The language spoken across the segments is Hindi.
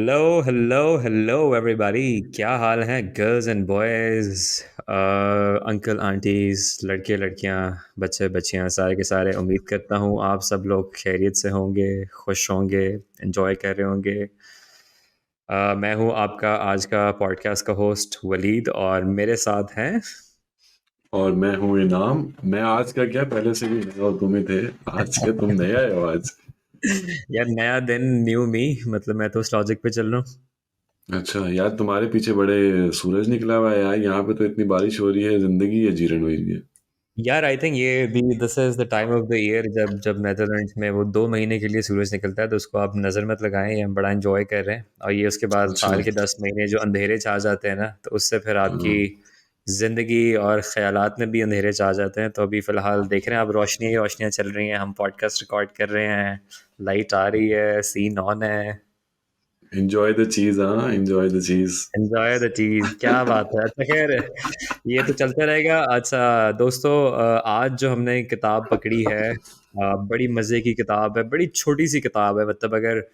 Hello everybody. क्या हाल है girls and boys, uncle aunties, लड़के लड़कियां, बच्चे बच्चियां, सारे के सारे। उम्मीद करता हूँ आप सब लोग खैरियत से होंगे, खुश होंगे, एंजॉय कर रहे होंगे। मैं हूँ आपका आज का पॉडकास्ट का होस्ट वलीद और मेरे साथ हैं और मैं हूँ इनाम। मैं आज का क्या, पहले से भी नया और तुम ही थे। आज के तुम नए आए हो आज। यार नया दिन न्यू मी, मतलब मैं तो उस लॉजिक पे चल रहा हूँ। अच्छा यार, तुम्हारे पीछे बड़े सूरज निकला हुआ है यार। यहाँ पे तो इतनी बारिश हो रही है, जिंदगी है जीर्ण हुई है। यार आई थिंक ये दी this is the time of the year जब जब नेदरलैंड्स में वो 2 महीने के लिए सूरज निकलता है, तो उसको आप नज़र मत लगाएं, ये हम बड़ा एंजॉय कर रहे हैं। और ये उसके बाद अच्छा। साल के 10 महीने जो अंधेरे छा जाते हैं ना, तो उससे फिर आपकी हाँ। ज़िंदगी और ख्यालात में भी अंधेरे छा जाते हैं। तो अभी फ़िलहाल देख रहे हैं आप, रोशनी ही रोशनियाँ चल रही हैं, हम पॉडकास्ट रिकॉर्ड कर रहे हैं, लाइट आ रही है, सीन ऑन है। एंजॉय द चीज, हाँ एंजॉय द चीज। एंजॉय द चीज़, क्या बात है। अच्छा खैर, ये तो चलता रहेगा। अच्छा दोस्तों, आज जो हमने किताब पकड़ी है, बड़ी मज़े की किताब है, बड़ी छोटी सी किताब है। मतलब अगर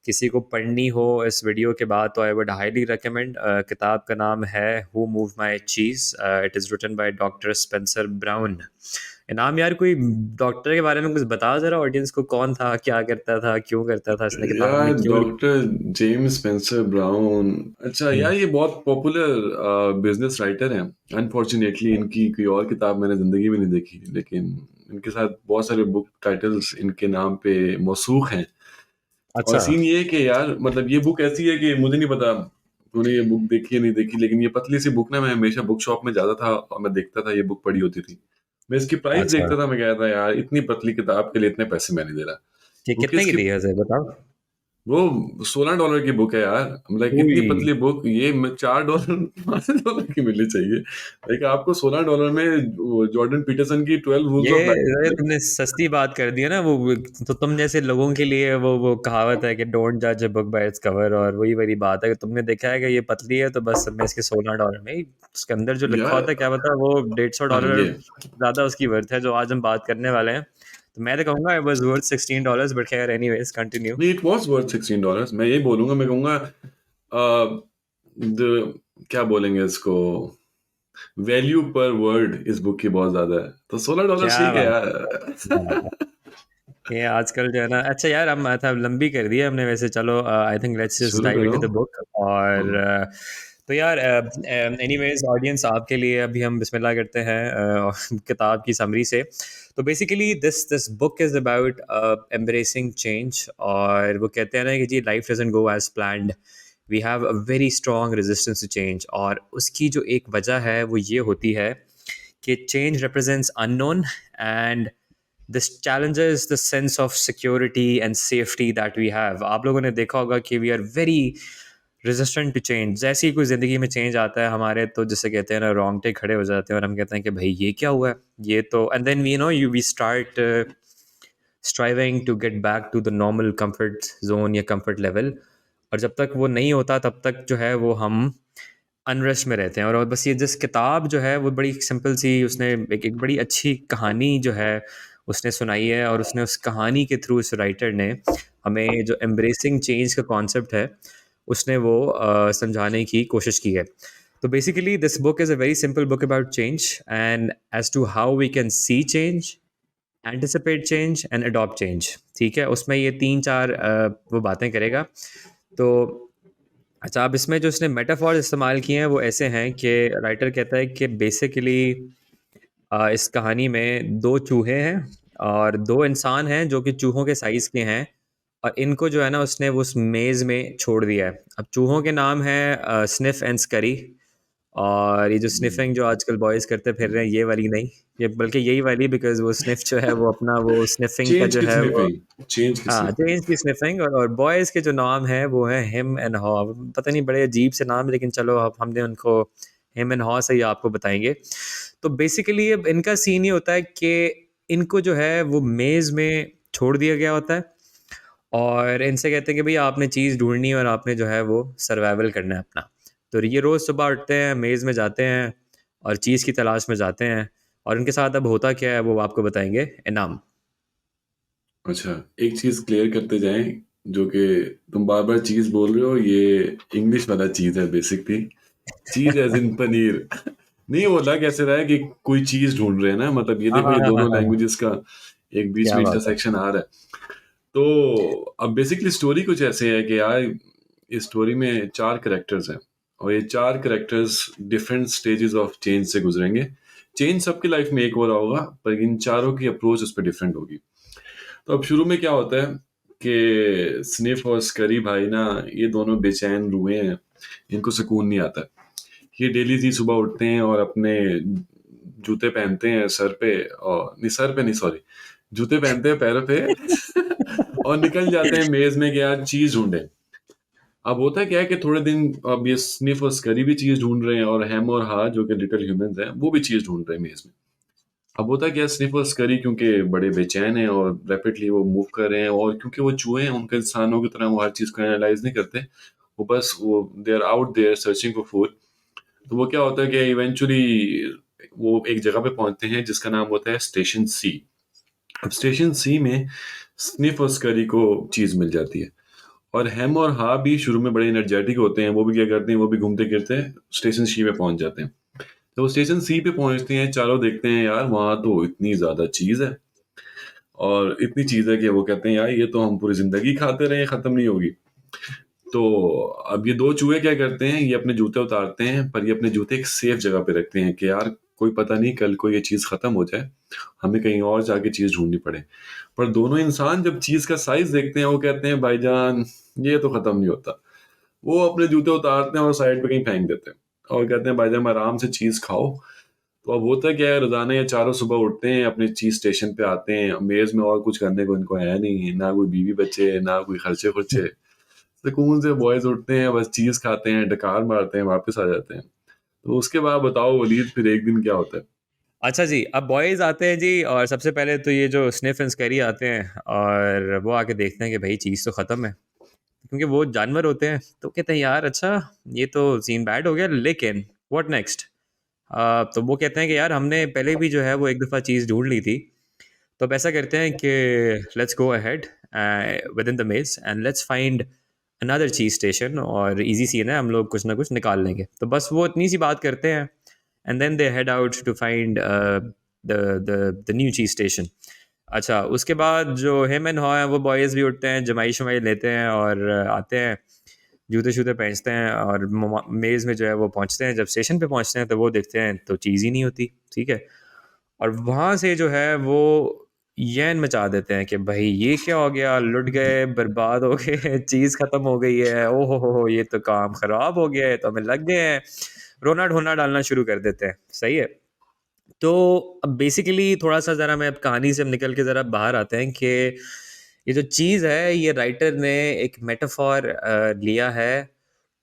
किसी को पढ़नी हो इस वीडियो के बाद तो आई वुड हाईली रिकमेंड। किताब का नाम है who move my cheese. It is written by doctor Spencer Brown. इनाम यार, कोई डॉक्टर के बारे में कुछ बता ज़रा ऑडियंस को, कौन था, क्या करता था, क्यों करता था, इसने किताब यार में क्यों लिखी। Doctor James Spencer brown. अच्छा यार, ये बहुत पॉपुलर बिजनेस राइटर हैं। अनफॉर्चुनेटली इनकी कोई और किताब मैंने जिंदगी में नहीं देखी, लेकिन इनके साथ बहुत सारे बुक टाइटल्स इनके नाम पे मौसूख हैं। और अच्छा। सीन ये है कि यार, मतलब ये बुक ऐसी है कि मुझे नहीं पता तूने ये बुक देखी है नहीं देखी, लेकिन ये पतली सी बुक ना, मैं हमेशा बुक शॉप में जाता था और मैं देखता था ये बुक पड़ी होती थी। मैं इसकी प्राइस अच्छा, देखता था, मैं कहता था यार इतनी पतली किताब के लिए इतने पैसे मैं नहीं दे रहा। ये बुक कितने की इसकी, थी वैसे बताओ। वो $16 की बुक है यार। लाइक इतनी हुई। पतली बुक ये $4 $5 की मिलनी चाहिए। लाइक आपको $16 में जॉर्डन पीटरसन की 12 रूल्स ऑफ ये लाइफ। तुमने सस्ती बात कर दी है ना। वो तो तुम जैसे लोगों के लिए वो कहावत है कि डोंट जज a book by its cover, और वही वाली बात है कि तुमने देखा है कि ये पतली है तो बस मैं इसके $16 में ही, उसके अंदर जो लिखा यार होता है क्या पता वो डेढ़ सौ हाँ डॉलर ये ज्यादा उसकी वर्थ है, जो आज हम बात करने वाले हैं। तो मैं तो कहूंगा इट वाज वर्थ $16, बट खैर एनीवेज कंटिन्यू। नहीं, इट वॉज वर्थ $16। मैं यही बोलूंगा, मैं कहूंगा क्या बोलेंगे इसको, वैल्यू पर वर्ड इस बुक की बहुत ज्यादा है, तो $16 क्या ठीक है बात है। यार। ये आजकल जो है ना, अच्छा यार हम था लंबी कर दी है हमने वैसे, चलो आई थिंक लेट्स जस्ट शुरू डाइव करो। Into the book. और हाँ। तो यार एनीवेज ऑडियंस, आपके लिए अभी हम बिस्मिल्लाह करते हैं किताब की समरी से। तो basically this this book is about embracing change. और वो कहते हैं ना कि जी life doesn't go as planned, we have a very strong resistance to change. और उसकी जो एक वजह है वो ये होती है कि change represents unknown, and this challenges the sense of security and safety that we have. आप लोगों ने देखा होगा कि we are very resistant to change। जैसे ही कोई ज़िंदगी में चेंज आता है हमारे, तो जिसे कहते हैं ना, रोंगटे खड़े हो जाते हैं और हम कहते हैं कि भाई ये क्या हुआ है, ये तो। And then we know you we start striving to get back to the normal comfort zone या कंफर्ट लेवल। और जब तक वो नहीं होता तब तक जो है वो हम अनरेस्ट में रहते हैं। और बस ये जिस किताब जो है वो बड़ी सिंपल सी, उसने एक बड़ी अच्छी कहानी जो है उसने सुनाई है। और उसने उस कहानी के थ्रू, इस राइटर ने हमें जो एम्ब्रेसिंग चेंज का कॉन्सेप्ट है उसने वो समझाने की कोशिश की है। तो basically this book is a very simple book about change and as to how we can see change, anticipate change and adopt change. ठीक है, उसमें ये तीन चार वो बातें करेगा। तो अच्छा, अब इसमें जो इसने मेटाफॉर इस्तेमाल किए हैं वो ऐसे हैं कि राइटर कहता है कि बेसिकली इस कहानी में दो चूहे हैं और दो इंसान हैं जो कि चूहों के साइज़ के हैं। और इनको जो है ना उसने वो उस मेज़ में छोड़ दिया है। अब चूहों के नाम है स्निफ एंड स्करी। और ये जो स्निफिंग जो आजकल बॉयज़ करते फिर रहे हैं, ये वाली नहीं, ये बल्कि यही वाली, बिकॉज़ वो स्निफ जो है वो अपना वो स्निफिंग का चेंज जो है किसने वो। पे, चेंज हाँ, किसने पे। जेन्स की स्निफिंग। और बॉयज़ के जो नाम हैं वो हैं हिम एंड हॉ। पता नहीं, बड़े अजीब से नाम है, लेकिन चलो अब हमने उनको हिम एंड हॉ से ही आपको बताएंगे। तो बेसिकली अब इनका सीन ये होता है कि इनको जो है वो मेज़ में छोड़ दिया गया होता है। और इनसे कहते हैं कि भाई आपने चीज़ ढूंढनी है और आपने जो है वो सर्वाइवल करना है अपना। तो ये रोज़ सुबह उठते हैं, मेज़ में जाते हैं और चीज़ की तलाश में जाते हैं। और इनके साथ अब होता क्या है वो आपको बताएंगे इनाम। अच्छा, एक चीज क्लियर करते जाएं जो कि तुम बार बार चीज बोल रहे हो, ये इंग्लिश वाला चीज है बेसिकली। चीज एज इन पनीर। नहीं, वो लग ऐसे रहा है कि कोई चीज ढूंढ रहे हैं ना, मतलब ये हाँ देखो हाँ ये हाँ हाँ दोनों हाँ हाँ, लैंग्वेजेस का एक बीच क्या में बात है। इंटरसेक्शन आ रहा है। तो अब बेसिकली स्टोरी कुछ ऐसे है कि यार इस स्टोरी में चार करेक्टर्स हैं, और ये चार characters different stages of change से गुजरेंगे। चेंज सबकी लाइफ में एक हो रहा होगा, पर इन चारों की अप्रोच उस पर डिफरेंट होगी। तो अब शुरू में क्या होता है कि स्निफ और स्करी भाई ना, ये दोनों बेचैन रुए हैं, इनको सुकून नहीं आता। ये डेली ही सुबह उठते हैं और अपने जूते पहनते हैं सर पे, और नहीं सर पे नहीं, सॉरी, जूते पहनते हैं पैरों पे और निकल जाते हैं मेज में कि यार चीज ढूंढे। अब होता है क्या है कि थोड़े दिन अब ये स्निफ और स्करी भी चीज ढूंढ रहे हैं, और हैम और हा जो कि लिटिल ह्यूमंस हैं वो भी चीज ढूंढ रहे हैं मेज में। अब होता है क्या, स्निफ और स्करी क्योंकि बड़े बेचैन हैं और रैपिडली वो मूव कर रहे हैं, और क्योंकि वो चूहे हैं, उनके इंसानों की तरह वो हर चीज को एनालाइज नहीं करते। वो बस वो they are out there searching for food. तो वो क्या होता है कि इवेंचुअली वो एक जगह पे पहुंचते हैं जिसका नाम होता है स्टेशन सी। अब स्टेशन सी में स्निफ और स्करी को चीज मिल जाती है, और हेम और हा भी शुरू में बड़े एनर्जेटिक होते हैं। वो भी क्या करते हैं, वो भी घूमते फिरते स्टेशन सी पे पहुंच जाते हैं। तो वो स्टेशन सी पे पहुंचते हैं, चारों देखते हैं यार वहां तो इतनी ज्यादा चीज है, और इतनी चीज है कि वो कहते हैं यार ये तो हम पूरी जिंदगी खाते रहे, खत्म नहीं होगी। तो अब ये दो चूहे क्या करते हैं, ये अपने जूते उतारते हैं, पर ये अपने जूते एक सेफ जगह पे रखते हैं कि यार कोई पता नहीं कल को ये चीज खत्म हो जाए, हमें कहीं और जाके चीज ढूंढनी पड़े। पर दोनों इंसान जब चीज का साइज देखते हैं, वो कहते हैं भाईजान ये तो खत्म नहीं होता। वो अपने जूते उतारते हैं और साइड पे कहीं फेंक देते हैं, और कहते हैं भाईजान आराम से चीज खाओ। तो अब होता क्या है, रोजाना ये चारों सुबह उठते हैं, अपने चीज स्टेशन पे आते हैं, मेज में और कुछ करने को इनको है नहीं, ना कोई बीवी बच्चे, ना कोई खर्चे खुर्चे। सुकून से बॉयज उठते हैं, बस चीज खाते हैं, डकार मारते हैं, वापस आ जाते हैं। तो उसके बाद बताओ वलीद, फिर एक दिन क्या होता है? अच्छा जी, अब बॉयज़ आते हैं जी, और सबसे पहले तो ये जो स्निफ एंड स्कैरी आते हैं और वो आके देखते हैं कि भाई चीज़ तो ख़त्म है, क्योंकि वो जानवर होते हैं। तो कहते हैं यार अच्छा, ये तो सीन बैड हो गया, लेकिन व्हाट नेक्स्ट। तो वो कहते हैं कि यार हमने पहले भी जो है वो एक दफ़ा चीज़ ढूंढ ली थी, तो अब ऐसा करते हैं कि let's go ahead with in the maze and let's find another cheese station, और इजी सीन है, हम लोग कुछ ना कुछ निकाल लेंगे। तो बस वो इतनी सी बात करते हैं, and then they head out to find the new cheese station. अच्छा, उसके बाद जो हिम एंड हॉ हैं, वो बॉयज़ भी उठते हैं, जमाई शमाई लेते हैं और आते हैं, जूते शूते पहनते हैं, और मेज़ में जो है वो पहुंचते हैं। जब स्टेशन पे पहुंचते हैं तो वो देखते हैं तो चीज़ ही नहीं होती, ठीक है। और वहाँ से जो है वो यैन मचा देते हैं कि भाई ये क्या हो गया, लुट गए, बर्बाद हो गए, चीज़ ख़त्म हो गई है, ओहो हो, ये तो काम ख़राब हो गया है, तो हमें लग गए हैं। रोना ढोना डालना शुरू कर देते हैं, सही है। तो अब बेसिकली थोड़ा-सा ज़रा मैं अब कहानी से अब निकल के ज़रा बाहर आते हैं कि ये जो चीज़ है, ये राइटर ने एक मेटाफॉर लिया है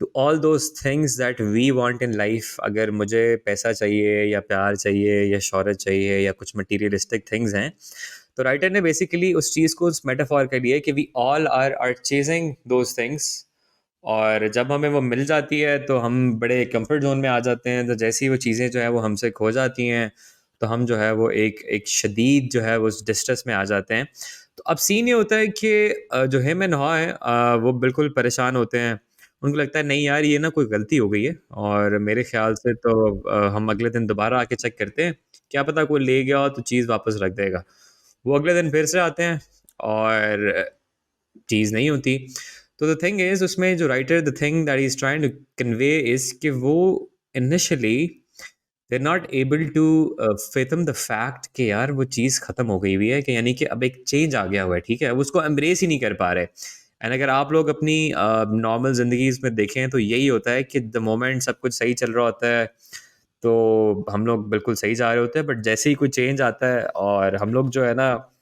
to all those things that we want in life. अगर मुझे पैसा चाहिए या प्यार चाहिए या शोहरत चाहिए या कुछ मटीरियलिस्टिक थिंग्स हैं, तो राइटर ने बेसिकली उस चीज़ को उस मेटाफॉर के लिए कि we all are chasing those things, और जब हमें वो मिल जाती है तो हम बड़े कंफर्ट जोन में आ जाते हैं। तो जैसे ही वो चीज़ें जो है वो हमसे खो जाती हैं, तो हम जो है वो एक एक शदीद जो है वो डिस्ट्रेस में आ जाते हैं। तो अब सीन ये होता है कि जो हिम एंड हॉ हैं, वो बिल्कुल परेशान होते हैं। उनको लगता है नहीं यार, ये ना कोई गलती हो गई है, और मेरे ख्याल से तो हम अगले दिन दोबारा आके चेक करते हैं, क्या पता कोई ले गया हो तो चीज़ वापस रख देगा। वो अगले दिन फिर से आते हैं और चीज़ नहीं होती। तो द थिंग इज़, उसमें जो writer, the thing that he is trying to convey is कि वो initially they are not able to fathom the fact कि यार वो चीज़ ख़त्म हो गई हुई है, कि यानी कि अब एक चेंज आ गया हुआ है, ठीक है। अब उसको एम्ब्रेस ही नहीं कर पा रहे। एंड अगर आप लोग अपनी नॉर्मल ज़िंदगी में देखें तो यही होता है कि द मोमेंट सब कुछ सही चल रहा होता है, तो हम लोग बिल्कुल सही जा रहे होते हैं, बट जैसे ही कोई चेंज आता है और हम लोग जो है ना,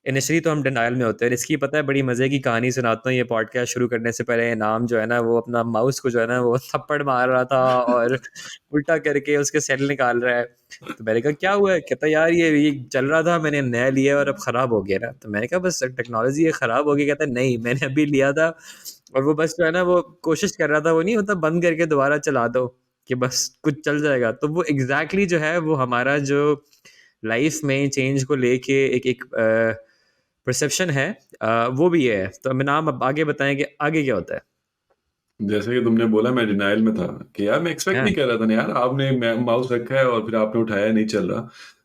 इनिशियली तो हम डिनायल में होते हैं। इसकी पता है बड़ी मज़े की कहानी सुनाता हूँ। ये पॉडकास्ट शुरू करने से पहले नाम जो है ना, वो अपना माउस को जो है ना वो थप्पड़ मार रहा था और उल्टा करके उसके सेल निकाल रहा है। तो मैंने कहा क्या हुआ है? कहता यार ये चल रहा था, मैंने नया लिया और अब ख़राब हो गया ना। तो मैंने कहा बस टेक्नोलॉजी ये ख़राब हो गई। कहता नहीं, मैंने अभी लिया था और वो बस जो है ना वो कोशिश कर रहा था, वो नहीं होता बंद करके दोबारा चला दो कि बस कुछ चल जाएगा। तो वो एग्जैक्टली जो है वो हमारा जो लाइफ में चेंज को लेके एक एक परसेप्शन है, वो भी है। तो हमें नाम अब आगे बताएं कि आगे क्या होता है। जैसे कि तुमने बोला, मैं डिनाइल में था कि यार मैं एक्सपेक्ट हाँ। नहीं कर रहा था ना यार, आपने माउस रखा है और फिर आपने उठाया नहीं चल रहा।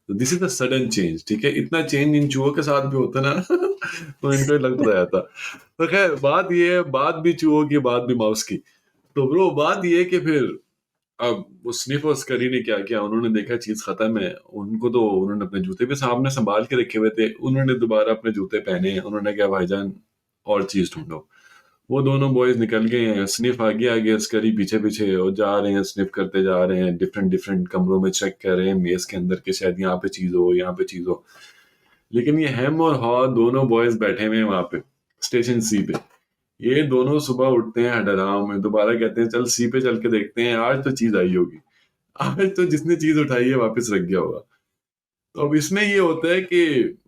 तो this is the sudden change, ठीक है, इतना चेंज इन चूहों के साथ भी होता ना तो इनको लग तो रहा था। तो खैर बात ये है, बात भी चूहों की, बात भी माउस की। तो ब्रो बात ये है कि फिर अब वो स्निफ और स्करी ने क्या किया, उन्होंने देखा चीज खत्म है, उनको तो उन्होंने अपने जूते भी सामने संभाल के रखे हुए थे, उन्होंने दोबारा अपने जूते पहने, उन्होंने कहा भाईजान और चीज ढूंढो। वो दोनों बॉयज निकल गए हैं, स्निफ आगे आगे स्करी पीछे पीछे, और जा रहे हैं, स्निफ करते जा रहे हैं, डिफरेंट डिफरेंट कमरों में चेक कर रहे हैं मेज के अंदर, के शायद यहाँ पे चीज हो, यहाँ पे चीज हो। लेकिन ये हेम और हॉ दोनों बॉयज बैठे हुए हैं वहां पे स्टेशन सी पे। ये दोनों सुबह उठते हैं हडराम में, दोबारा कहते हैं चल सी पे चल के देखते हैं, आज तो चीज आई होगी, आज तो जिसने चीज उठाई है वापस रख गया होगा। तो अब इसमें ये होता है कि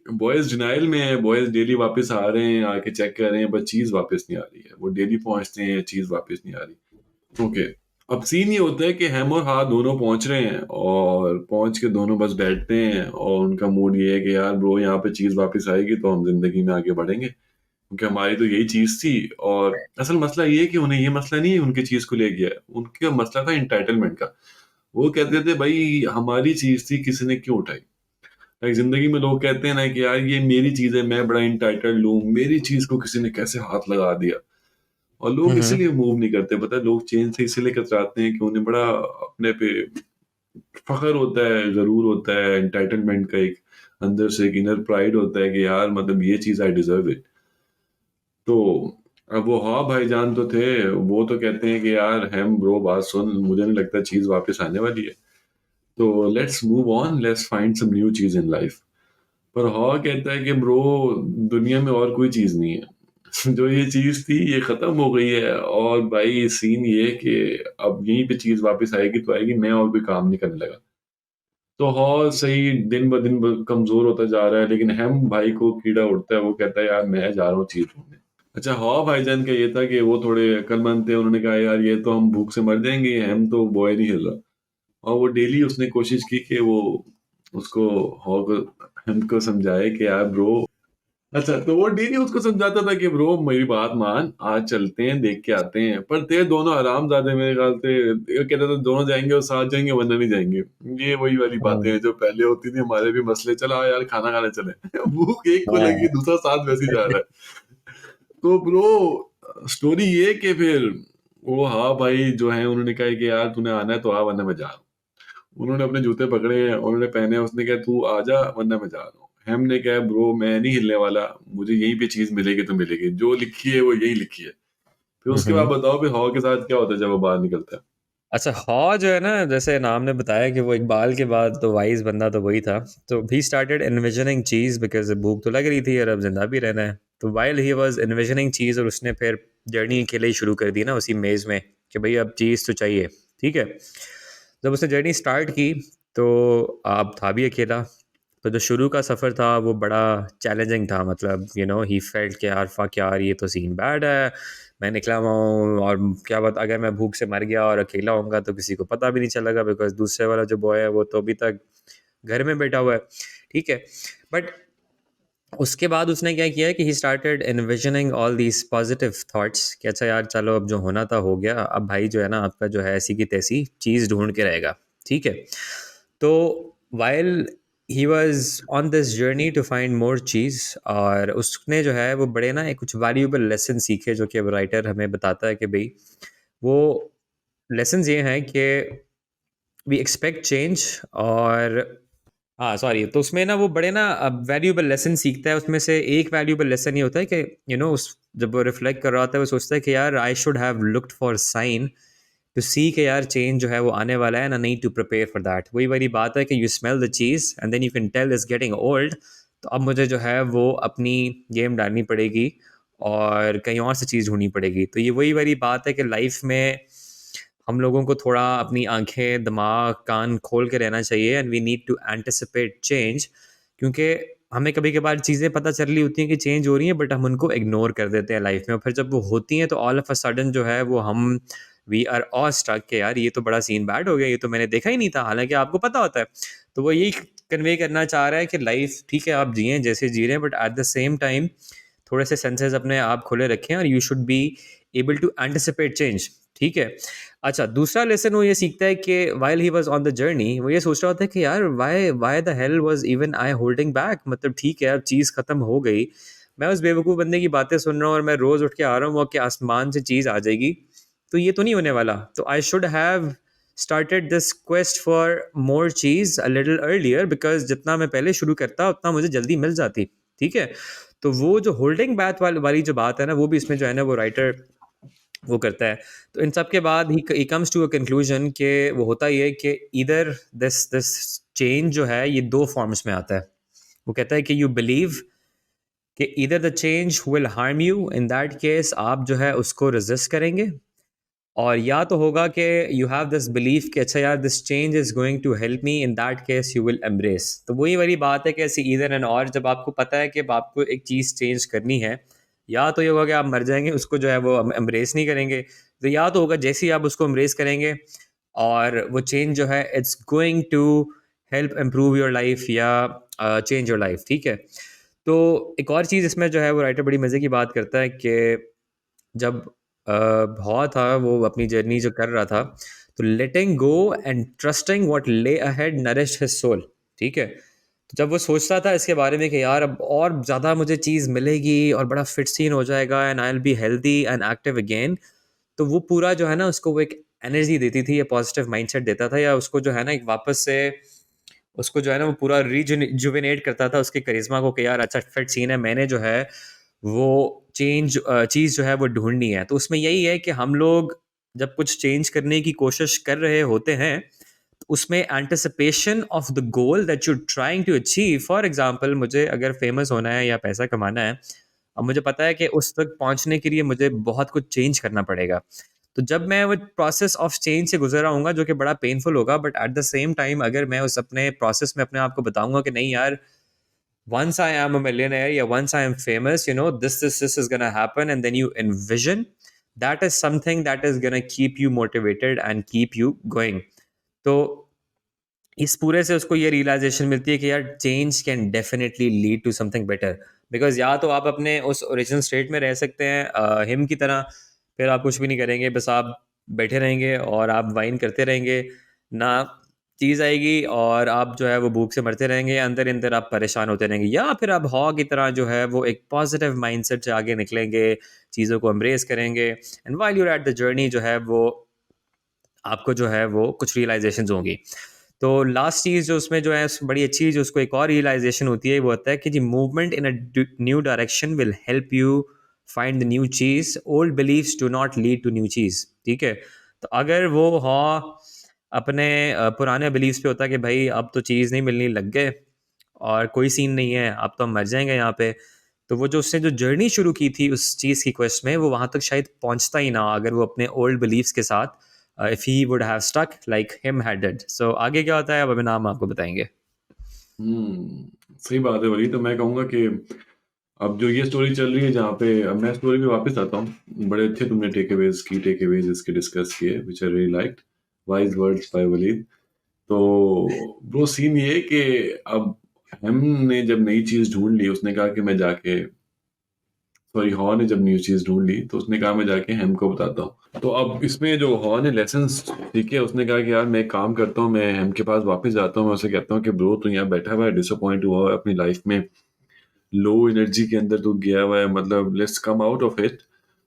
बॉयज डिनाइल में है, बॉयज डेली वापस आ रहे हैं, आके चेक कर रहे हैं, बस चीज वापस नहीं आ रही है, वो डेली पहुंचते हैं, चीज वापस नहीं आ रही। ओके, अब सीन ये होता है कि हैम और हा दोनों पहुंच रहे हैं, और पहुंच के दोनों बस बैठते हैं, और उनका मूड ये है कि यार ब्रो यहाँ पे चीज वापस आएगी तो हम जिंदगी में आगे बढ़ेंगे, क्योंकि हमारी तो यही चीज थी। और असल मसला ये है कि उन्हें ये मसला नहीं है उनकी चीज को ले गया, उनका मसला था इंटाइटलमेंट का। वो कहते थे भाई हमारी चीज थी, किसी ने क्यों उठाई। लाइक जिंदगी में लोग कहते हैं ना कि यार ये मेरी चीज है, मैं बड़ा इंटाइटल्ड हूँ, मेरी चीज को किसी ने कैसे हाथ लगा दिया। और लोग हम्म। इसीलिए मूव नहीं करते, पता है, लोग चेंज से इसीलिए कतराते हैं कि उन्हें बड़ा अपने पे फखर होता है, जरूर होता है, एंटाइटलमेंट का एक अंदर से एक इनर प्राइड होता है कि यार मतलब ये चीज आई डिजर्व इट। तो अब वो हाँ भाईजान तो थे, वो तो कहते हैं कि यार हम ब्रो बात सुन, मुझे नहीं लगता चीज वापस आने वाली है, तो let's move on, let's find some new cheese in life. पर हॉ कहता है कि ब्रो दुनिया में और कोई चीज नहीं है जो ये चीज थी ये खत्म हो गई है, और भाई सीन ये कि अब यहीं पे चीज वापस आएगी तो आएगी, मैं और कोई काम नहीं करने लगा। तो हॉ सही दिन ब दिन कमजोर होता जा रहा है, लेकिन हम भाई को कीड़ा उड़ता है, वो कहता है यार मैं जा रहा हूँ चीज ढूंढने। अच्छा हॉ भाईजान का ये था कि वो थोड़े अक्लमंद थे, उन्होंने कहा यार ये तो हम भूख से मर जाएंगे, हम तो बॉय नहीं हिल रहा। और वो डेली उसने कोशिश की कि वो उसको हॉ को हमको समझाए कि यार ब्रो, अच्छा तो वो डेली उसको समझाता था कि ब्रो मेरी बात मान, आज चलते हैं देख के आते हैं, पर थे दोनों हरामजादे मेरे ख्याल से, ये कहते थे दोनों जाएंगे और साथ जाएंगे वरना नहीं जाएंगे। ये वही वाली बातें हैं हम्म। जो पहले होती थी, हमारे भी मसले, चला यार खाना खाने चले भूख एक को लगी, हाँ। दूसरा साथ वैसे ही जा रहा है। तो ब्रो स्टोरी ये कि फिर वो हाँ भाई जो है उन्होंने कहा कि यार तूने आना है तो आ, वरना मैं जा रहा हूँ। उन्होंने अपने जूते पकड़े हैं, उन्होंने पहने हैं, उसने कहा तू आजा वरना मैं जा रहा हूँ। हम ने कहा ब्रो मैं नहीं हिलने वाला, मुझे यहीं पे चीज मिलेगी तो मिलेगी, जो लिखी है वो यही लिखी है। फिर उसके बाद हम्म। बताओ फिर हॉ के साथ क्या होता है जब वो बाहर निकलता है। अच्छा, हॉ जो है ना, जैसे नाम ने बताया कि वो इकबाल के बाद तो वाइज बंदा तो वही था। तो he started envisioning cheese because भूख तो लग रही थी और अब जिंदा भी रहना है। तो वाइल ही वाज इन्विजनिंग चीज़, और उसने फिर जर्नी अकेले ही शुरू कर दी ना उसी मेज़ में, कि भाई अब चीज़ तो चाहिए। ठीक है। जब उसने जर्नी स्टार्ट की तो आप था भी अकेला। तो जो शुरू का सफ़र था वो बड़ा चैलेंजिंग था, मतलब ही फेल्ट कि यार फक यार ये तो सीन बैड है, मैं निकला हुआ हूँ, और क्या बात अगर मैं भूख से मर गया और अकेला होऊंगा तो किसी को पता भी नहीं चलेगा, बिकॉज दूसरे वाला जो बॉय है वो तो अभी तक घर में बैठा हुआ है। ठीक है। बट उसके बाद उसने क्या किया कि he started envisioning all these positive thoughts कि अच्छा यार चलो अब जो होना था हो गया, अब भाई जो है ना आपका जो है ऐसी की तैसी चीज़ ढूंढ के रहेगा। ठीक है। तो while he was on this journey to find more cheese, और उसने जो है वो बड़े ना एक कुछ वैल्यूएबल लेसन सीखे, जो कि अब राइटर हमें बताता है कि भाई वो लेसन्स ये हैं कि वी एक्सपेक्ट चेंज। और हाँ सॉरी, तो उसमें ना वो बड़े ना वैल्यूएबल लेसन सीखता है। उसमें से एक वैल्यूएबल लेसन ये होता है कि उस जब वो रिफ्लेक्ट कर रहा होता है वो सोचता है कि यार I should have looked for sign to see के यार चेंज जो है वो आने वाला है ना, नहीं टू प्रिपेयर फॉर दैट। वही वाली बात है कि you smell the cheese and then you can tell is getting old. तो अब मुझे जो है वो अपनी गेम डालनी पड़ेगी और कहीं और से चीज़ ढूंढनी पड़ेगी। तो ये वही वाली बात है कि लाइफ में हम लोगों को थोड़ा अपनी आंखें दिमाग कान खोल के रहना चाहिए, and we need to anticipate change. क्योंकि हमें कभी कभार चीज़ें पता चल रही होती हैं कि चेंज हो रही हैं, बट हम उनको इग्नोर कर देते हैं लाइफ में, और फिर जब वो होती हैं तो ऑल ऑफ अ सडन जो है वो हम वी आर ऑल स्ट्रक के यार ये तो बड़ा सीन बैड हो गया, ये तो मैंने देखा ही नहीं था, हालांकि आपको पता होता है। तो वो यही कन्वे करना चाह रहा है कि लाइफ ठीक है, आप जिए जैसे जी रहे हैं, but at the same time थोड़े से सेंसेस अपने आप खुले रखें और you should be able to anticipate change. ठीक है। अच्छा, दूसरा लेसन वो ये सीखता है कि while he was on the journey वो ये सोच रहा होता है कि यार why why the hell was even I holding back, मतलब ठीक है अब चीज़ ख़त्म हो गई, मैं उस बेवकूफ़ बंदे की बातें सुन रहा हूँ और मैं रोज़ उठ के आ रहा हूँ कि आसमान से चीज़ आ जाएगी, तो ये तो नहीं होने वाला। तो आई should have started this quest for more cheese a little earlier, because जितना मैं पहले शुरू करता उतना मुझे जल्दी मिल जाती। ठीक है। तो वो जो होल्डिंग बैक वाली जो बात है ना, वो भी इसमें जो है ना वो राइटर वो करता है। तो इन सब के बाद ही कम्स टू अ कंक्लूजन कि वो होता ही है कि इधर दिस दिस चेंज जो है ये दो फॉर्म्स में आता है। वो कहता है कि यू बिलीव कि इधर the change will harm you, in that case आप जो है उसको रेजिस्ट करेंगे, और या तो होगा कि यू हैव दिस बिलीफ कि अच्छा यार this change is going to help me, in that case you will embrace. तो वही वाली बात है कि ऐसी ईदर एंड और, जब आपको पता है कि अब आपको एक चीज़ चेंज करनी है, या तो ये होगा कि आप मर जाएंगे उसको जो है वो एम्ब्रेस नहीं करेंगे, तो या तो होगा जैसे ही आप उसको एम्ब्रेस करेंगे और वो चेंज जो है it's going to help improve your life या चेंज योर लाइफ। ठीक है। तो एक और चीज़ इसमें जो है वो राइटर बड़ी मज़े की बात करता है कि जब भौ था वो अपनी जर्नी जो कर रहा था, तो लेटिंग गो एंड ट्रस्टिंग व्हाट ले अहेड नरिश्ड हिज सोल। ठीक है। तो जब वो सोचता था इसके बारे में कि यार अब और ज़्यादा मुझे चीज़ मिलेगी और बड़ा फिट सीन हो जाएगा and I will be healthy and active again, तो वो पूरा जो है ना उसको वो एक एनर्जी देती थी या पॉजिटिव माइंडसेट देता था, या उसको जो है ना एक वापस से उसको जो है ना वो पूरा रिजुविनेट करता था उसके करिश्मा को कि यार अच्छा फिट सीन है, मैंने जो है वो चीज़ जो है वो ढूंढनी है। तो उसमें यही है कि हम लोग जब कुछ चेंज करने की कोशिश कर रहे होते हैं, तो उसमें anticipation of the goal that you trying to achieve, for example मुझे अगर फेमस होना है या पैसा कमाना है, अब मुझे पता है कि उस तक पहुंचने के लिए मुझे बहुत कुछ चेंज करना पड़ेगा। तो जब मैं वो प्रोसेस ऑफ चेंज से गुजर आऊँगा जो कि बड़ा पेनफुल होगा, but at the same time अगर मैं उस अपने प्रोसेस में अपने आप को बताऊंगा कि नहीं यार, once I am a millionaire, yeah, once I am famous, you know, this is gonna happen, and then you envision, that is something that is gonna keep you motivated and keep you going. तो इस पूरे से उसको ये रियलाइजेशन मिलती है कि यार change can definitely lead to something better, because या तो आप अपने उस ओरिजिनल स्टेट में रह सकते हैं हिम की तरह, फिर आप कुछ भी नहीं करेंगे, बस आप बैठे रहेंगे और आप वाइन करते रहेंगे, ना चीज़ आएगी और आप जो है वो भूख से मरते रहेंगे, अंदर अंदर आप परेशान होते रहेंगे, या फिर आप हॉ की तरह जो है वो एक पॉजिटिव माइंडसेट से आगे निकलेंगे, चीज़ों को एम्ब्रेस करेंगे, and while you're at the journey जो है वो आपको जो है वो कुछ रियलाइजेशंस होंगी। तो लास्ट चीज़ जो उसमें जो है बड़ी अच्छी जो उसको एक और रियलाइजेशन होती है वो होता है कि जी movement in a new direction will help you find the new cheese, old beliefs do not lead to new cheese. ठीक है। तो अगर वो अपने पुराने बिलीव्स पे होता है कि भाई अब तो चीज़ नहीं मिलनी, लग गए और कोई सीन नहीं है, अब तो हम मर जाएंगे यहाँ पे, तो वो जो उसने जो जर्नी शुरू की थी उस चीज़ की क्वेस्ट में, वो वहाँ तक शायद पहुँचता ही ना अगर वो अपने ओल्ड बिलीव्स के साथ if he would have stuck like him had did. So आगे क्या होता है अब अभी नाम आपको बताएंगे। सही बात है वली। तो मैं कहूँगा कि अब जो ये स्टोरी चल रही है जहाँ पे, अब मैं स्टोरी पे वापस आता हूँ। बड़े अच्छे तुमने टेक अवेज इसके डिस्कस किए, which I really liked. Wise words by Waleed. तो वो सीन ये है कि अब हमने जब नई चीज ढूंढ ली, उसने कहा कि मैं जाके, सॉरी हॉ ने जब नई चीज ढूंढ ली तो उसने कहा मैं जाके हेम को बताता हूँ। तो अब इसमें जो हॉ ने लेसन सीखे, उसने कहा कि यार मैं एक काम करता हूँ, मैं हेम के पास वापस जाता हूँ, मैं उसे कहता हूँ कि ब्रो तू यहाँ बैठा हुआ है, डिसअपॉइंट हुआ है अपनी लाइफ में, लो एनर्जी के अंदर तू गया हुआ है, मतलब let's come out of it,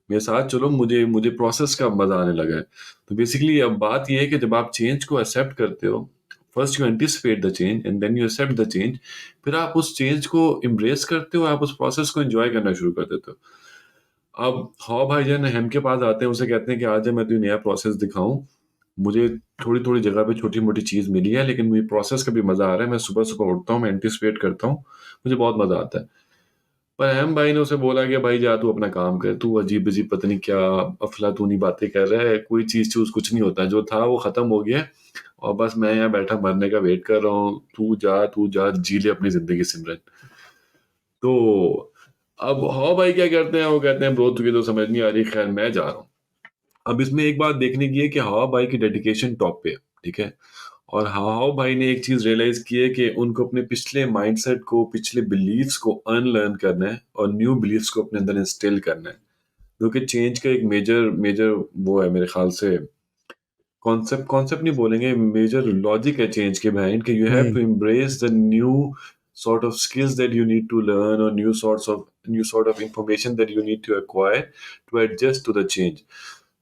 मेरे साथ चलो, मुझे मुझे प्रोसेस का मजा आने लगा है। तो बेसिकली अब बात यह है कि जब आप चेंज को एक्सेप्ट करते हो, first you anticipate the change and then you accept the change, फिर आप उस चेंज को एम्ब्रेस करते हो, आप उस प्रोसेस को एंजॉय करना शुरू कर देते हो। अब हाँ भाईजान हेम के पास आते हैं, उसे कहते हैं कि आज मैं तुझे नया प्रोसेस दिखाऊं, मुझे थोड़ी थोड़ी जगह पे छोटी मोटी चीज मिली है, लेकिन मुझे प्रोसेस का भी मजा आ रहा है, मैं सुबह सुबह उठता हूँ, मैं एंटिसिपेट करता हूँ, मुझे बहुत मजा आता है। पर अहम भाई ने उसे बोला कि भाई जा तू अपना काम कर, तू अजीब अजीब पता नहीं क्या अफलातूनी बातें कर रहा है, कोई चीज चूज कुछ नहीं होता, जो था वो खत्म हो गया और बस मैं यहाँ बैठा मरने का वेट कर रहा हूँ, तू जा जी ले अपनी जिंदगी सिमरन। तो अब हाँ भाई क्या करते हैं, वो कहते हैं ब्रो तुझे तो समझ नहीं आ रही, खैर मैं जा रहा हूँ। अब इसमें एक बात देखने की है कि हवा भाई की डेडिकेशन टॉप पे है, ठीक है, और हाव भाई ने एक चीज रियलाइज की है कि उनको अपने पिछले माइंडसेट को, पिछले बिलीव्स को अनलर्न करना है और न्यू बिलीव्स को अपने अंदर इंस्टिल करना है, जो कि चेंज का एक मेजर मेजर वो है मेरे ख्याल से। कॉन्सेप्ट कॉन्सेप्ट नहीं बोलेंगे, मेजर लॉजिक है चेंज के बिहाइंड, कि you have to embrace the new sort of skills that you need to learn, or new sort of information that you need to acquire to adjust to the change.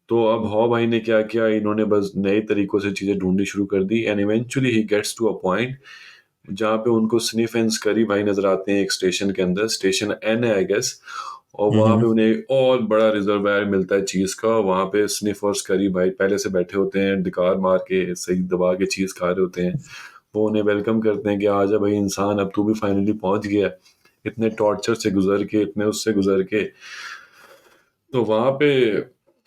तो अब हॉ भाई ने क्या किया, इन्होंने बस नए तरीकों से चीजें ढूंढनी शुरू कर दी, and eventually he gets to a point जहाँ पे उनको स्निफ एंड स्करी भाई नजर आते हैं एक स्टेशन के अंदर, स्टेशन एन है आई गेस, और वहां पे उन्हें एक और बड़ा रिजर्वायर मिलता है चीज का। वहां पे स्निफ और स्करी भाई पहले से बैठे होते हैं, डिकार मार के सही दबा के चीज खा रहे होते हैं। वो उन्हें वेलकम करते हैं कि आजा भाई इंसान, अब तू भी फाइनली पहुंच गया, इतने टॉर्चर से गुजर के, इतने उससे गुजर के। तो वहां पे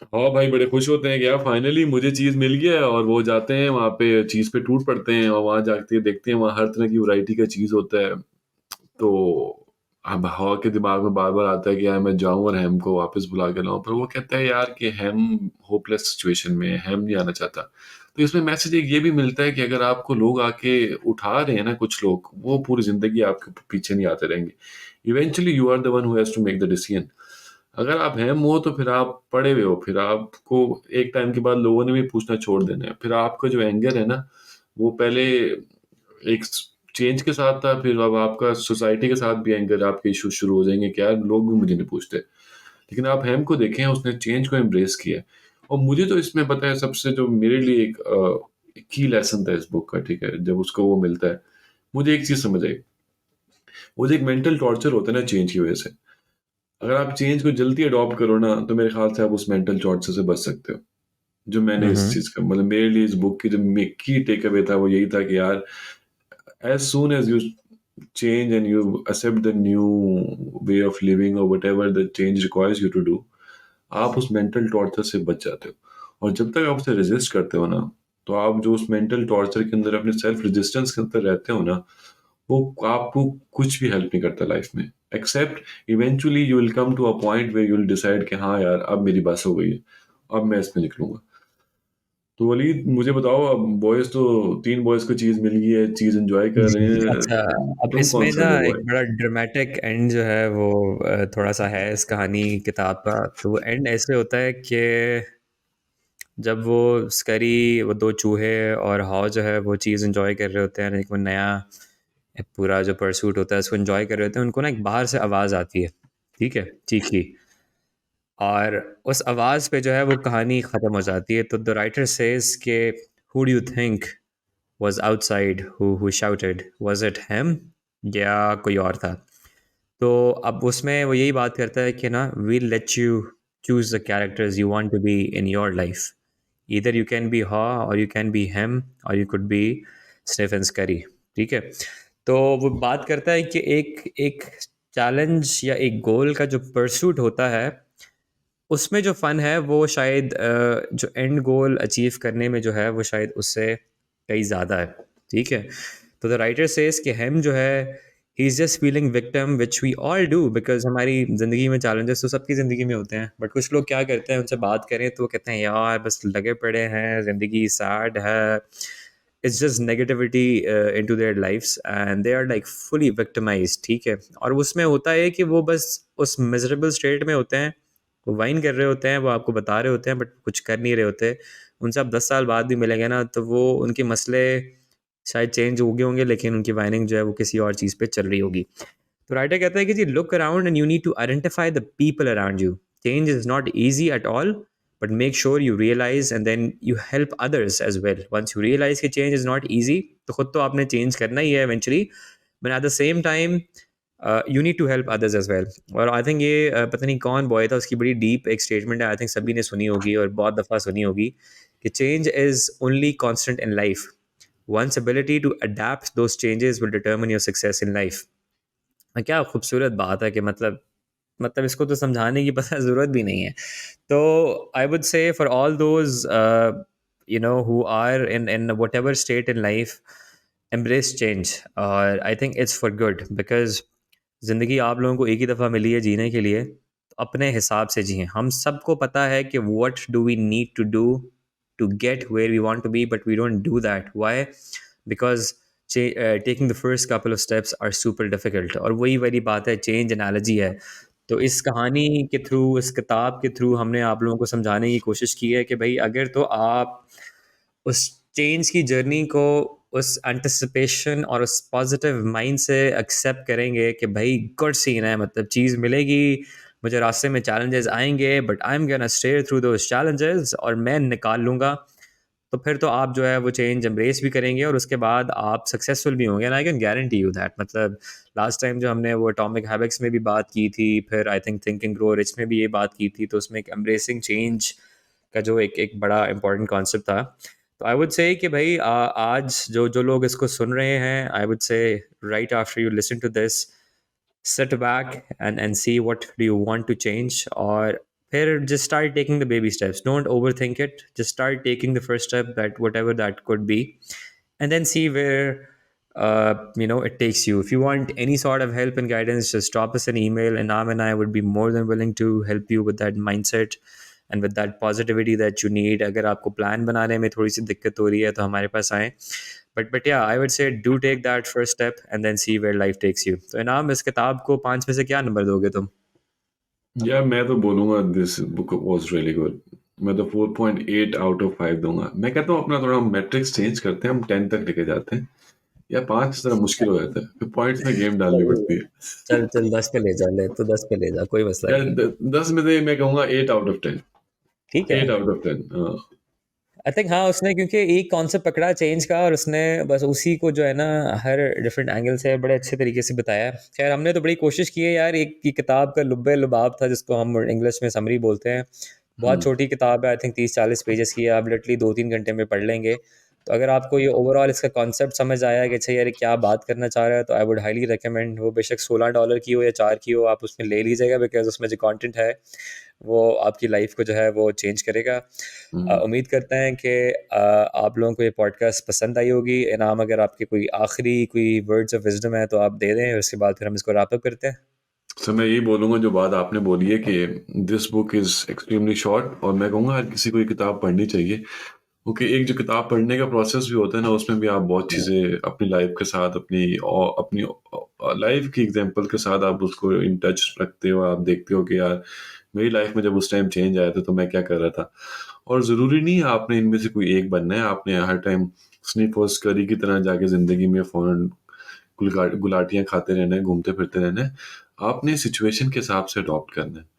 हाँ भाई बड़े खुश होते हैं कि यार फाइनली मुझे चीज मिल गया है, और वो जाते हैं वहां पे चीज पे टूट पड़ते हैं, और वहां जाके देखते हैं वहां हर तरह की वैरायटी का चीज होता है। तो अब हवा के दिमाग में बार बार आता है कि यार मैं जाऊं और हैम को वापस बुला के लाऊं, पर वो कहता है यार कि हैम होपलेस सिचुएशन में है, हैम नहीं आना चाहता। तो इसमें मैसेज एक ये भी मिलता है कि अगर आपको लोग आके उठा रहे हैं ना, कुछ लोग, वो पूरी जिंदगी आपके पीछे नहीं आते रहेंगे। Eventually you are the one who has to make the decision. अगर आप हैम हो तो फिर आप पड़े हुए हो, फिर आपको एक टाइम के बाद लोगों ने भी पूछना छोड़ देना है। फिर आपका जो एंगर है ना, वो पहले एक चेंज के साथ था, फिर अब आपका सोसाइटी के साथ भी एंगर, आपके इशू शुरू हो जाएंगे कि यार लोग भी मुझे नहीं पूछते। लेकिन आप हैम को देखें, उसने चेंज को एम्ब्रेस किया है। और मुझे तो इसमें पता है सबसे जो मेरे लिए एक की लेसन था इस बुक का, ठीक है, जब उसको वो मिलता है, मुझे एक चीज समझ आई। वो जो एक मेंटल टॉर्चर होता है ना चेंज की वजह से, अगर आप चेंज को जल्दी अडॉप्ट करो ना, तो मेरे ख्याल से आप उस मेंटल टॉर्चर से बच सकते हो। जो मैंने इस चीज का मतलब, मेरे लिए इस बुक की जो की टेक अवे था वो यही था कि यार as soon as you change and you accept the new way of living or whatever the change requires you to do, आप उस मेंटल टॉर्चर से बच जाते हो। और जब तक आप उसे रेजिस्ट करते हो ना, तो आप जो उस मेंटल टॉर्चर के अंदर, अपने सेल्फ रेजिस्टेंस के अंदर रहते हो ना, वो आपको कुछ भी हेल्प नहीं करता लाइफ में, accept eventually you will come to a point where you will decide कि हाँ यार अब मेरी बस हो गई है, अब मैं इसमें निकलूंगा। तो वलीद मुझे बताओ, अब बॉयज तो, तीन बॉयज को चीज मिल गई है, चीज एंजॉय कर रहे जी, हैं, अच्छा। अब तुम कौन इसमें सा ना हो एक बॉय? बड़ा ड्रामेटिक एंड जो है वो थोड़ा सा है इस कहानी किताब का। तो एंड ऐसे होता है कि जब वो स्करी, वो दो चूहे और हाव जो है वो चीज़ एंजॉय कर रहे होते हैं, एक वो नया पूरा जो परसूट होता है उसको एंजॉय कर रहे होते हैं, उनको ना एक बाहर से आवाज़ आती है, ठीक है, चीखी। और उस आवाज़ पे जो है वो कहानी ख़त्म हो जाती है। तो द राइटर सेज के who do you think was outside who shouted, was it him या कोई और था। तो अब उसमें वो यही बात करता है कि ना, we'll let you choose the characters you want to be in your life, either you can be Ha or you can be him or you could be Stephen Curry। ठीक है। तो वो बात करता है कि एक एक चैलेंज या एक गोल का जो परसूट होता है, उसमें जो फ़न है वो शायद जो एंड गोल अचीव करने में जो है वो शायद उससे कहीं ज़्यादा है। ठीक है। तो द राइटर सेज कि हम जो है, he is just feeling victim which we all do, because हमारी ज़िंदगी में चैलेंजेस तो सबकी ज़िंदगी में होते हैं, बट कुछ लोग क्या करते हैं, उनसे बात करें तो वो कहते हैं यार बस लगे पड़े हैं, ज़िंदगी सैड है, it's just negativity in to their lifes and they are like fully victimize. ठीक है। और उसमें होता है कि वो बस उस मिजरेबल स्टेट में होते हैं, वो वाइन कर रहे होते हैं, वो आपको बता रहे होते हैं, बट कुछ कर नहीं रहे होते। उनसे आप 10 साल बाद भी मिलेंगे ना, तो वो उनके मसले शायद चेंज हो गए होंगे, लेकिन उनकी वाइनिंग जो है वो किसी और चीज़ पे चल रही होगी। तो राइटर कहता है कि जी look around and you need to identify the people around you. Change is not easy at all, but make sure you realise and then you help others as well. Once you realise कि चेंज इज नॉट ईजी, तो खुद तो आपने चेंज करना ही है eventually, but at the same time you need to help others as well. और आई थिंक ये पता नहीं कौन बॉय था, उसकी बड़ी डीप एक स्टेटमेंट है, आई थिंक सभी ने सुनी होगी और बहुत दफ़ा सुनी होगी, कि change is only constant in life, one's ability to adapt those changes will determine your success in life। क्या खूबसूरत बात है कि मतलब इसको तो समझाने की पता ज़रूरत भी नहीं है। तो I would say for all those you know who are in whatever state in life, embrace change. और I think it's for good, because ज़िंदगी आप लोगों को एक ही दफ़ा मिली है जीने के लिए, तो अपने हिसाब से जिए। हम सबको पता है कि what do we need to do to get where we want to be, but we don't do that. Why? Because taking the first couple of steps are super difficult. और वही वाली बात है, चेंज एनालॉजी है। तो इस कहानी के थ्रू, इस किताब के थ्रू हमने आप लोगों को समझाने की कोशिश की है कि भाई अगर तो आप उस चेंज की जर्नी को उस एंटिसिपेशन और उस पॉजिटिव माइंड से एक्सेप्ट करेंगे कि भाई गुड सीन है, मतलब चीज़ मिलेगी, मुझे रास्ते में चैलेंजेस आएंगे, but I am gonna stay through those challenges और मैं निकाल लूँगा, तो फिर तो आप जो है वो चेंज एम्ब्रेस भी करेंगे और उसके बाद आप सक्सेसफुल भी होंगे। And I can guarantee you that. मतलब लास्ट टाइम जो हमने वो एटॉमिक हैबिट्स में भी बात की थी, फिर I think and grow rich में भी ये बात की थी, तो उसमें एक एम्ब्रेसिंग चेंज का जो एक बड़ा इंपॉर्टेंट कॉन्सेप्ट था। तो आई वुड से कि भाई आज जो जो लोग इसको सुन रहे हैं, I would say right after you listen to this, sit back and see what do you want to change, or here just start taking the baby steps. Don't overthink it, just start taking the first step, that whatever that could be, and then see where it takes you. If you want any sort of help and guidance, just drop us an email, and Nam and I would be more than willing to help you with that mindset and with that positivity that you need. अगर आपको प्लान बनाने में थोड़ी सी दिक्कत हो रही है तो हमारे पास आएँ। But yeah, I would say do take that first step and then see where life takes you. तो इनाम, इस किताब को 5 में से क्या नंबर दोगे तुम? यार मैं तो बोलूंगा this book was really good. मैं तो 4.8 आउट ऑफ 5 दूंगा। मैं कहता हूँ अपना थोड़ा मैट्रिक्स चेंज करते हैं, हम 10 तक लेके जाते हैं, या 5 जरा मुश्किल हो जाता है, फिर पॉइंट्स में गेम डालनी सही पड़ती है। है। चल चल 10 पे ले जा, ले तो 10 पे ले जा, कोई मसला यार नहीं है। 10 में से मैं कहूंगा 8 आउट ऑफ 10। ठीक है। 8 आउट ऑफ 10। हाँ। आई थिंक हाँ, उसने क्योंकि एक कॉन्सेप्ट पकड़ा चेंज का और उसने बस उसी को जो है ना हर डिफरेंट एंगल से बड़े अच्छे तरीके से बताया है। खैर हमने तो बड़ी कोशिश की है यार। एक की किताब का लुब्बे लुबाब था, जिसको हम इंग्लिश में समरी बोलते हैं। बहुत हम्म। छोटी किताब है, आई थिंक 30-40 पेजेस की है, आप लिटरली 2-3 घंटे में पढ़ लेंगे। तो अगर आपको ये ओवरऑल इसका कॉन्सेप्ट समझ आया कि अच्छा यार ये क्या बात करना चाह रहा है, तो आई वुड हाईली रिकमेंड। वो बेशक $16 की हो या 4 की हो, आप उसमें ले लीजिएगा, बिकॉज उसमें जो कंटेंट है वो आपकी लाइफ को जो है वो चेंज करेगा। हम्म। उम्मीद करते हैं कि आप लोगों को ये पॉडकास्ट पसंद आई होगी। इनाम, अगर आपके कोई आखिरी कोई वर्ड्स ऑफ विजडम है तो आप दे दें, उसके बाद फिर हम इसको रैप अप करते हैं। सर मैं यही बोलूंगा जो बात आपने बोली है कि this book is extremely short, और मैं कहूँगा हर किसी को ये किताब पढ़नी चाहिए। ओके, एक जो किताब पढ़ने का प्रोसेस भी होता है ना, उसमें भी आप बहुत चीज़ें अपनी लाइफ के साथ, अपनी लाइफ की एग्जांपल के साथ आप उसको इन टच रखते हो। आप देखते हो कि यार मेरी लाइफ में जब उस टाइम चेंज आया था तो मैं क्या कर रहा था। और ज़रूरी नहीं है आपने इनमें से कोई एक बनना है, आपने हर टाइम स्निप और स्करी की तरह जाके ज़िंदगी में फ़ौरन गुलाटियाँ खाते रहना है, घूमते फिरते रहना है। आपने सिचुएशन के हिसाब से अडॉप्ट करना है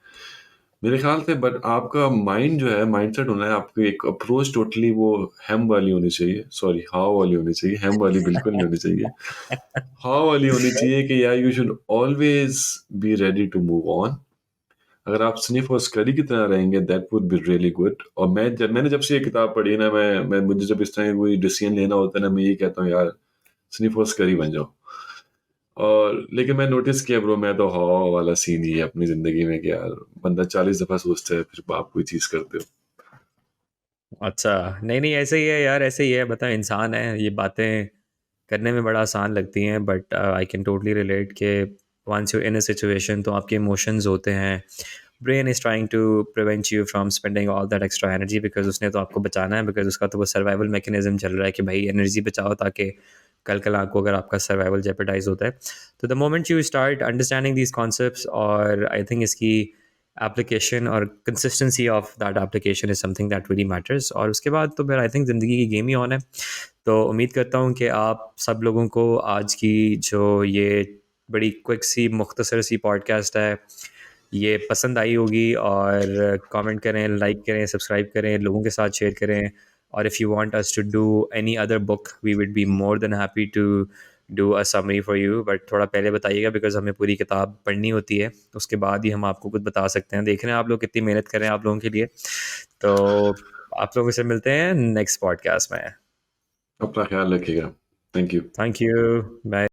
मेरे ख्याल से। बट आपका माइंड जो है, माइंडसेट होना है, आपकी एक अप्रोच टोटली वो हैम वाली होनी चाहिए, सॉरी हाव वाली होनी चाहिए, हैम वाली बिल्कुल नहीं होनी चाहिए। हाव वाली होनी चाहिए कि यार you should always be ready to move on. अगर आप स्निफ और स्करी की तरह रहेंगे that would be really good. और मैंने जब से ये किताब पढ़ी ना, मैं मुझे जब इस तरह का कोई डिसीजन लेना होता है ना, मैं ये कहता हूँ यार स्निफ और स्करी बन जाओ। और लेकिन मैं नोटिस किया ब्रो, मैं तो हवा वाला सीन ही है अपनी जिंदगी में कि यार बंदा 40 दफा सोचता है फिर आप कोई चीज करते हो। अच्छा, नहीं नहीं, ऐसे ही है यार, ऐसे ही है। बता, इंसान है, ये बातें करने में बड़ा आसान लगती हैं, but I can totally relate के once you in a situation तो आपके इमोशंस होते हैं। Brain is trying to prevent you from spending all that extra energy, because उसने तो आपको बचाना है, बिकॉज उसका तो वो सर्वाइवल मैकेनिज्म चल रहा है कि भाई एनर्जी बचाओ, ताकि कल कल आपको अगर आपका सर्वाइवल जेपरडाइज होता है। तो the moment you start understanding these concepts, और आई थिंक इसकी एप्लीकेशन और consistency of that application is something that really matters, और उसके बाद तो फिर आई थिंक ज़िंदगी की गेम ही ऑन है। तो उम्मीद करता हूँ कि आप सब लोगों को आज की जो ये बड़ी क्विक सी मुख्तसर सी पॉडकास्ट है ये पसंद आई होगी, और कमेंट करें, लाइक करें, सब्सक्राइब करें, लोगों के साथ शेयर करें। और if you want us to do any other book, we would be more than happy to do a summary for you, but थोड़ा पहले बताइएगा, बिकॉज हमें पूरी किताब पढ़नी होती है, उसके बाद ही हम आपको कुछ बता सकते हैं। देख रहे हैं आप लोग कितनी मेहनत कर रहे हैं आप लोगों के लिए। तो आप लोगों से मिलते हैं नेक्स्ट पॉडकास्ट में। अपना ख्याल रखिएगा। Thank you. Thank you, bye.